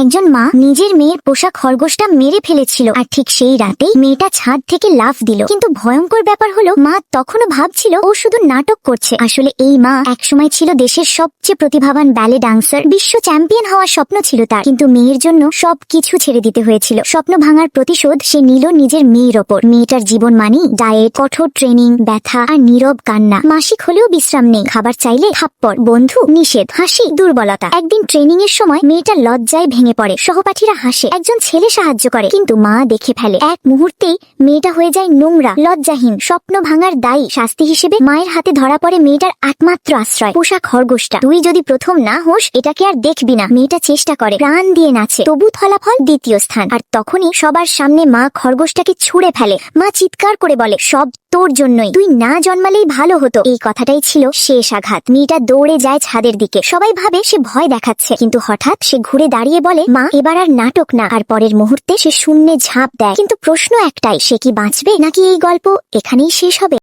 একজন মা নিজের মেয়ের পোষা খরগোশটা মেরে ফেলেছিল, আর ঠিক সেই রাতেই মেয়েটা ছাদ থেকে লাফ দিল। কিন্তু ভয়ঙ্কর ব্যাপার হলো, মা তখনও ভাবছিল ও শুধু নাটক করছে। আসলে এই মা একসময় ছিল দেশের সবচেয়ে প্রতিভাবান ব্যালে ডান্সার, বিশ্ব চ্যাম্পিয়ন হওয়ার স্বপ্ন ছিল তার। কিন্তু মেয়ের জন্য সবকিছু ছেড়ে দিতে হয়েছিল। স্বপ্ন ভাঙার প্রতিশোধ সে নিল নিজের মেয়ের ওপর। মেয়েটার জীবন মানেই ডায়েট, কঠোর ট্রেনিং, ব্যথা আর নীরব কান্না। মাসিক হলেও বিশ্রাম নেই, খাবার চাইলে থাপ্পড়, বন্ধু নিষেধ, হাসি দুর্বলতা। একদিন ট্রেনিং এর সময় মেয়েটা লজ্জায় ভেঙে পড়ে। সহপাঠীরা হাসে, একজন ছেলে সাহায্য করে, কিন্তু মা দেখে ফেলে। এক মুহূর্তেই মেয়েটা হয়ে যায় নোংরা, লজ্জাহীন, স্বপ্ন ভাঙার দায়ী। শাস্তি হিসেবে মায়ের হাতে ধরা পড়ে মেয়েটার একমাত্র আশ্রয়, পোষা খরগোশটা। তুই যদি প্রথম না হোস, এটাকে আর দেখবি না। মেয়েটা চেষ্টা করে, প্রাণ দিয়ে নাচে, তবু ফলাফল দ্বিতীয় স্থান। আর তখনই সবার সামনে মা খরগোশটাকে ছুঁড়ে ফেলে। মা চিৎকার করে বলে, সব তোর জন্যই, তুই না জন্মালেই ভালো হতো। এই কথাটাই ছিল শেষ আঘাত। মেয়েটা দৌড়ে যায় ছাদের দিকে। সবাই ভাবে সে ভয় দেখাচ্ছে, কিন্তু হঠাৎ সে ঘুরে দাঁড়িয়ে বলে, মা এবার আর নাটক না। আর পরের মুহূর্তে সে শূন্যে ঝাঁপ দেয়। কিন্তু প্রশ্ন একটাই, সে কি বাঁচবে নাকি এই গল্প এখানেই শেষ হবে?